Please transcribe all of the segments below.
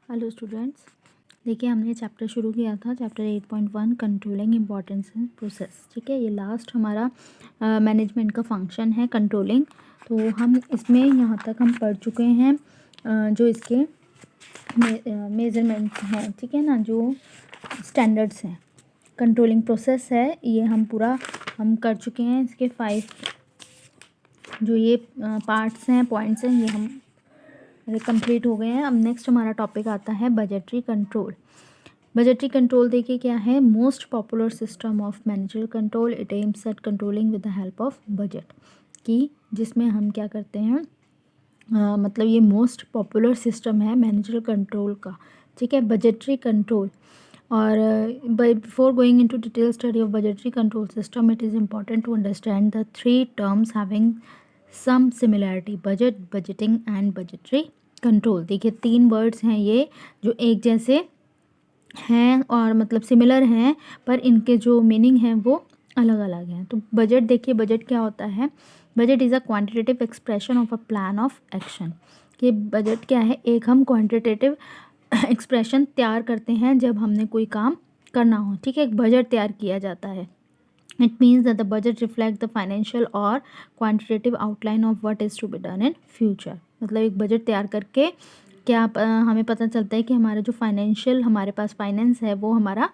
Hello students, देखिए हमने chapter शुरू किया था chapter 8.1 controlling importance and process. ठीक है, ये लास्ट हमारा मैनेजमेंट का फंक्शन है कंट्रोलिंग। तो हम इसमें यहाँ तक हम पढ़ चुके हैं जो इसके मेजरमेंट्स हैं, ठीक है ना, जो स्टैंडर्ड्स हैं, कंट्रोलिंग प्रोसेस है, ये हम पूरा हम कर चुके हैं। इसके 5 जो ये पार्ट्स हैं, पॉइंट्स हैं, ये हम कंप्लीट हो गए हैं। अब नेक्स्ट हमारा टॉपिक आता है बजटरी कंट्रोल। बजटरी कंट्रोल देखिए क्या है, most popular system of managerial control. It aims at controlling with the help of budget, कि जिसमें हम क्या करते हैं, मतलब ये मोस्ट पॉपुलर सिस्टम है मैनेजरियल कंट्रोल का, ठीक है, बजटरी कंट्रोल। और before going into detail study of budgetary control system, it is important to understand the 3 terms having some similarity: budget, budgeting and budgetary control. देखिए 3 words हैं ये जो एक जैसे हैं और मतलब सिमिलर हैं, पर इनके जो मीनिंग हैं वो अलग अलग हैं। तो बजट देखिए, बजट क्या होता है? Budget is a quantitative expression of a plan of action. ये बजट क्या है? एक हम क्वांटिटेटिव एक्सप्रेशन तैयार करते हैं जब हमने कोई काम करना हो, ठीक है, एक बजट तैयार किया जाता है। It means that the budget reflects the financial or quantitative outline of what is to be done in future। मतलब एक बजट तैयार करके क्या हमें पता चलता है कि हमारा जो फाइनेंशियल हमारे पास फाइनेंस है वो हमारा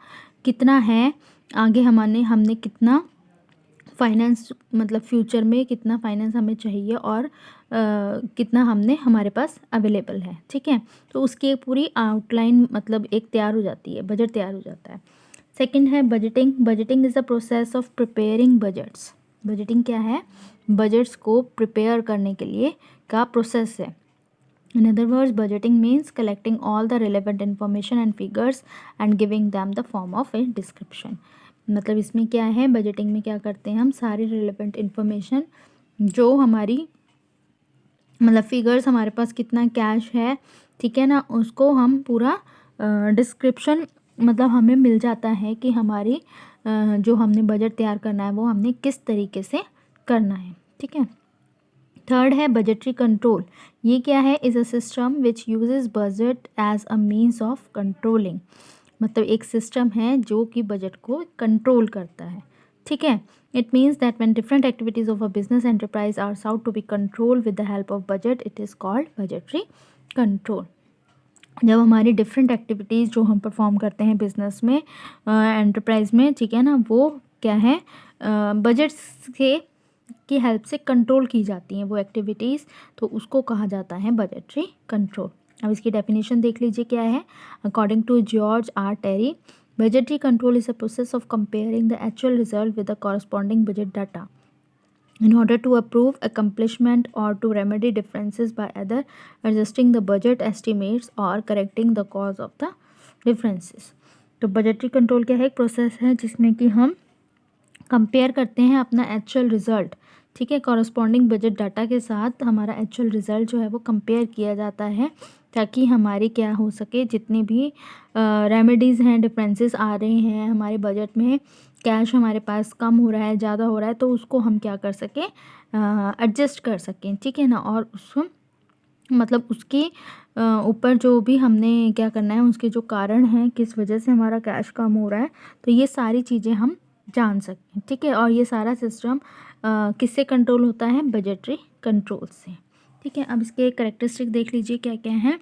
कितना है, आगे हमने कितना फाइनेंस, मतलब फ्यूचर में कितना फाइनेंस हमें चाहिए और कितना हमने हमारे पास अवेलेबल है, ठीक है। तो उसकी एक पूरी आउटलाइन मतलब एक तैयार हो जाती है, बजट तैयार हो जाता है। सेकंड है budgeting. Budgeting is the process of preparing budgets. Budgeting क्या है? बजट्स को प्रिपेयर करने के लिए का प्रोसेस है। In other words, budgeting means collecting all the relevant information and figures and giving them the form of a description। मतलब इसमें क्या है, बजटिंग में क्या करते हैं हम, सारी रिलेवेंट इन्फॉर्मेशन जो हमारी मतलब फिगर्स, हमारे पास कितना कैश है, ठीक है ना, उसको हम पूरा डिस्क्रिप्शन मतलब हमें मिल जाता है कि हमारी जो हमने बजट तैयार करना है वो हमने किस तरीके से करना है, ठीक है। थर्ड है बजटरी कंट्रोल। ये क्या है? Is a system which uses budget as a means of controlling. मतलब एक सिस्टम है जो कि बजट को कंट्रोल करता है, ठीक है। It means that when different activities of a business enterprise are sought to be control with the help of budget, it is called budgetary control. जब हमारी डिफरेंट एक्टिविटीज़ जो हम परफॉर्म करते हैं बिजनेस में, एंटरप्राइज में, ठीक है ना, वो क्या है, बजट से की हेल्प से कंट्रोल की जाती हैं वो एक्टिविटीज़, तो उसको कहा जाता है बजटरी कंट्रोल। अब इसकी डेफिनेशन देख लीजिए क्या है। According to George R Terry, budgetary control is a process of comparing the actual result with the corresponding budget data in order to approve accomplishment or to remedy differences by either adjusting the budget estimates or correcting the cause of the differences। तो budgetary control क्या है? एक process है जिसमें कि हम compare करते हैं अपना एक्चुअल रिज़ल्ट, ठीक है, कॉरस्पॉन्डिंग बजट डाटा के साथ हमारा एक्चुअल रिज़ल्ट जो है वो कंपेयर किया जाता है, ताकि हमारी क्या हो सके, जितनी भी रेमेडीज़ हैं, डिफरेंसेस आ रहे हैं हमारे बजट में, कैश हमारे पास कम हो रहा है, ज़्यादा हो रहा है, तो उसको हम क्या कर सकें, एडजस्ट कर सकें, ठीक है ना। और उसको मतलब उसके ऊपर जो भी हमने क्या करना है, उसके जो कारण हैं, किस वजह से हमारा कैश कम हो रहा है, तो ये सारी चीज़ें हम जान सकते हैं, ठीक है। और ये सारा सिस्टम किससे कंट्रोल होता है? बजटरी कंट्रोल से, ठीक है। अब इसके कैरेक्टरिस्टिक देख लीजिए क्या क्या हैं।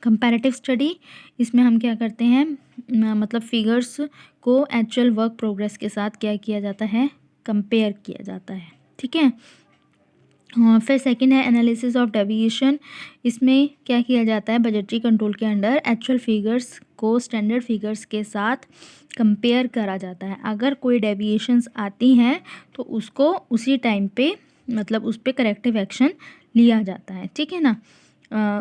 कंपैरेटिव स्टडी, इसमें हम क्या करते हैं, मतलब फिगर्स को एक्चुअल वर्क प्रोग्रेस के साथ क्या किया जाता है, कंपेयर किया जाता है, ठीक है। फिर सेकंड है एनालिसिस ऑफ डेविएशन। इसमें क्या किया जाता है बजटरी कंट्रोल के अंडर, एक्चुअल फिगर्स को स्टैंडर्ड फिगर्स के साथ कंपेयर करा जाता है। अगर कोई डेविएशंस आती हैं तो उसको उसी टाइम पे मतलब उस पर करेक्टिव एक्शन लिया जाता है, ठीक है ना।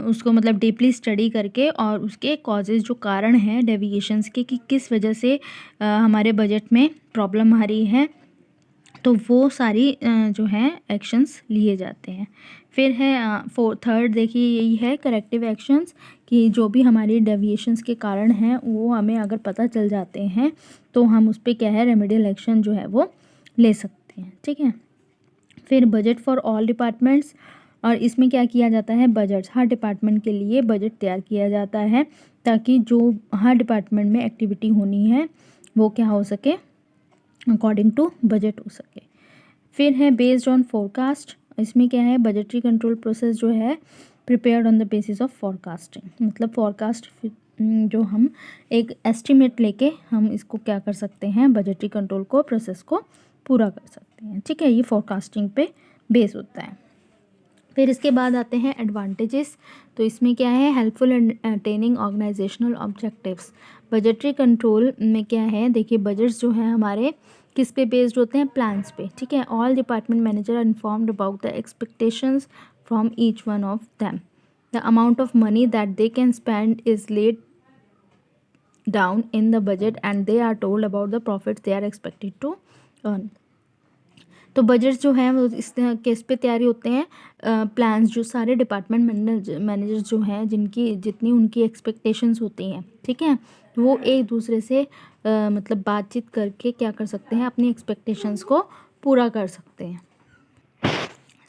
उसको मतलब डीपली स्टडी करके और उसके कॉजेज़ जो कारण हैं डेविएशंस के, कि किस वजह से हमारे बजट में प्रॉब्लम आ रही है, तो वो सारी जो हैं एक्शंस लिए जाते हैं। फिर है थर्ड देखिए, यही है करेक्टिव एक्शंस, कि जो भी हमारी डेविएशंस के कारण हैं वो हमें अगर पता चल जाते हैं तो हम उस पर क्या है, रेमेडियल एक्शन जो है वो ले सकते हैं, ठीक है। फिर बजट फॉर ऑल डिपार्टमेंट्स, और इसमें क्या किया जाता है, बजट्स, हर डिपार्टमेंट के लिए बजट तैयार किया जाता है ताकि जो हर डिपार्टमेंट में एक्टिविटी होनी है वो क्या हो सके, अकॉर्डिंग टू बजट हो सके। फिर है बेस्ड ऑन फोरकास्ट, इसमें क्या है, बजटरी कंट्रोल प्रोसेस जो है prepared on the basis of forecasting, मतलब फोरकास्ट जो हम एक एस्टिमेट लेके हम इसको क्या कर सकते हैं, बजटरी कंट्रोल को प्रोसेस को पूरा कर सकते हैं। ठीक है, ये फोरकास्टिंग पे बेस होता है। फिर इसके बाद आते हैं एडवांटेजेस, तो इसमें क्या है, helpful in attaining organisational objectives. Budgetary control में क्या है, देखिए बजट्स जो है हमारे किस पे बेस्ड होते हैं, प्लान्स पे। ठीक है, all department manager are informed about the expectations from each one of them. The amount of money that they can spend is laid down in the budget and they are told about the profits they are expected to earn। तो budget जो है वो इस case पे तैयारी होते हैं, plans जो सारे डिपार्टमेंट मैनेजर जो हैं जिनकी जितनी उनकी एक्सपेक्टेशंस होती हैं, ठीक है, वो एक दूसरे से मतलब बातचीत करके क्या कर सकते हैं, अपनी एक्सपेक्टेशंस को पूरा कर सकते हैं।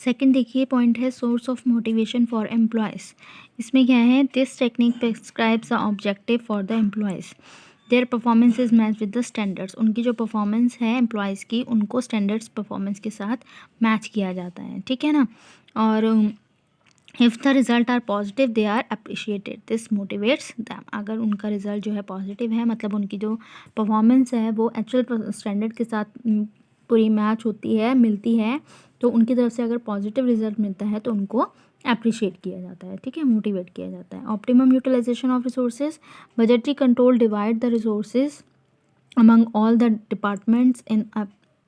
सेकंड देखिए पॉइंट है source of motivation for employees. इसमें क्या है, this technique prescribes the objective for the employees, their performance is match with the standards. उनकी जो परफॉर्मेंस है एम्प्लॉयज़ की, उनको स्टैंडर्ड्स परफॉर्मेंस के साथ मैच किया जाता है। ठीक है ना, और if the result are positive they are appreciated, this motivates them. अगर उनका रिज़ल्ट जो है पॉजिटिव है, मतलब उनकी जो परफॉर्मेंस है वो एक्चुअल स्टैंडर्ड के साथ पूरी मैच होती है, मिलती है, तो उनकी तरफ से अगर पॉजिटिव रिजल्ट मिलता है तो उनको अप्रिशिएट किया जाता है। ठीक है, मोटिवेट किया जाता है। Optimum utilisation of resources, budgetary control divide the resources among all the departments in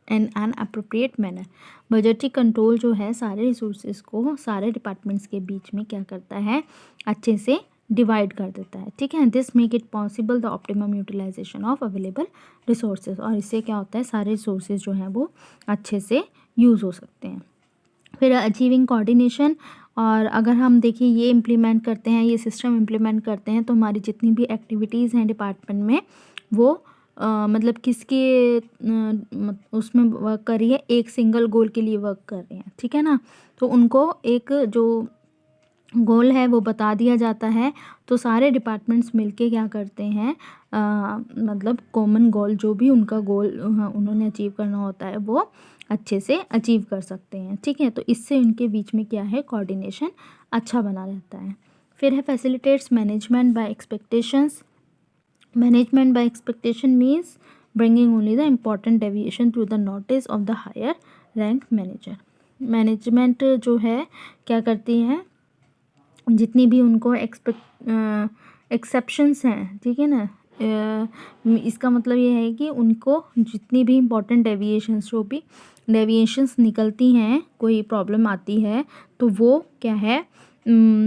an appropriate manner. Budgetary control जो है सारे रिसोर्सेज को सारे डिपार्टमेंट्स के बीच में क्या करता है, अच्छे से डिवाइड कर देता है। ठीक है, this make it possible the optimum utilisation of available resources, और इससे क्या होता है, सारे रिसोर्सेज जो हैं वो अच्छे से यूज़ हो सकते हैं। फिर अचीविंग कोऑर्डिनेशन, और अगर हम देखिए ये इम्प्लीमेंट करते हैं, ये सिस्टम इम्प्लीमेंट करते हैं तो हमारी जितनी भी एक्टिविटीज़ हैं डिपार्टमेंट में वो मतलब किसके उसमें वर्क कर रही है, एक सिंगल गोल के लिए वर्क कर रहे हैं। ठीक है ना, तो उनको एक जो गोल है वो बता दिया जाता है, तो सारे डिपार्टमेंट्स मिलके क्या करते हैं, मतलब कॉमन गोल जो भी उनका गोल उन्होंने अचीव करना होता है वो अच्छे से अचीव कर सकते हैं। ठीक है, तो इससे उनके बीच में क्या है, कोऑर्डिनेशन अच्छा बना रहता है। फिर है facilitates management by expectations. Management by expectation means bringing only the important deviation through the notice of the higher rank manager. Management जो है क्या करती है, जितनी भी उनको एक्सेप्शंस हैं, ठीक है ना, इसका मतलब ये है कि उनको जितनी भी इम्पोर्टेंट डेविएशंस निकलती हैं, कोई प्रॉब्लम आती है तो वो क्या है,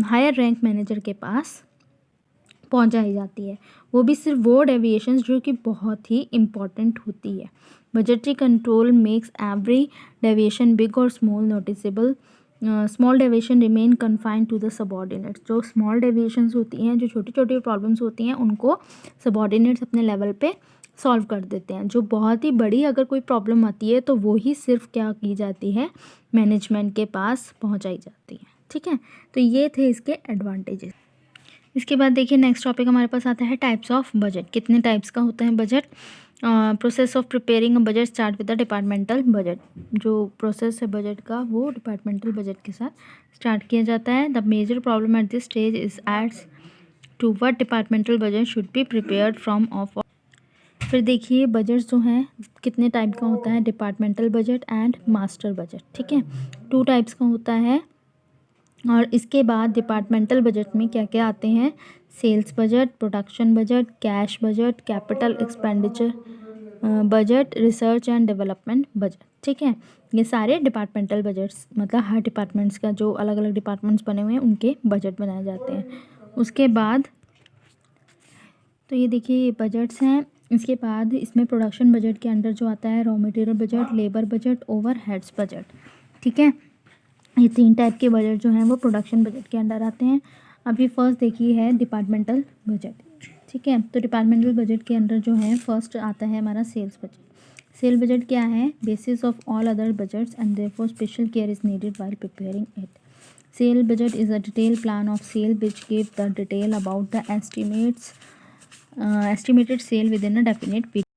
हायर रैंक मैनेजर के पास पहुंचाई जाती है। वो भी सिर्फ वो डेविएशंस जो कि बहुत ही इम्पॉर्टेंट होती है। Budgetary control makes every deviation big और small noticeable. Small deviation remain confined to the subordinates. जो स्मॉल डेविएशंस होती हैं, जो छोटी छोटी प्रॉब्लम्स होती हैं, उनको सबॉर्डिनेट्स अपने लेवल पे सॉल्व कर देते हैं। जो बहुत ही बड़ी अगर कोई प्रॉब्लम आती है तो वो ही सिर्फ क्या की जाती है, मैनेजमेंट के पास पहुंचाई जाती है। ठीक है, तो ये थे इसके एडवांटेजेस। इसके बाद देखिए नेक्स्ट टॉपिक हमारे पास आता है टाइप्स ऑफ बजट। कितने टाइप्स का होता है budget. Process of preparing a budget start with the departmental budget. जो प्रोसेस है बजट का वो डिपार्टमेंटल बजट के साथ स्टार्ट किया जाता है। The major problem at this stage is adds to what departmental budget should be prepared from of. फिर देखिए बजट जो हैं कितने टाइप का होता है, departmental budget and master budget. ठीक है, 2 टाइप्स का होता है। और इसके बाद डिपार्टमेंटल बजट में क्या क्या आते हैं, sales budget, production budget, cash budget, capital expenditure budget, research and development budget. ठीक है, ये सारे डिपार्टमेंटल बजट्स, मतलब हर डिपार्टमेंट्स का जो अलग अलग डिपार्टमेंट्स बने हुए हैं उनके बजट बनाए जाते हैं। उसके बाद तो ये देखिए ये बजट्स हैं। इसके बाद इसमें प्रोडक्शन बजट के अंडर जो आता है raw material budget, labour budget, overheads budget. ठीक है, ये 3 टाइप के बजट जो हैं वो प्रोडक्शन बजट के अंडर आते हैं। अभी फर्स्ट देखिए है डिपार्टमेंटल बजट। ठीक है, तो डिपार्टमेंटल बजट के अंडर जो है फर्स्ट आता है हमारा सेल्स बजट। सेल बजट क्या है, basis of all other budgets and therefore special care is needed while preparing it. Sale budget is a detailed plan of sale which gives the detail about the estimated sale within a definite period.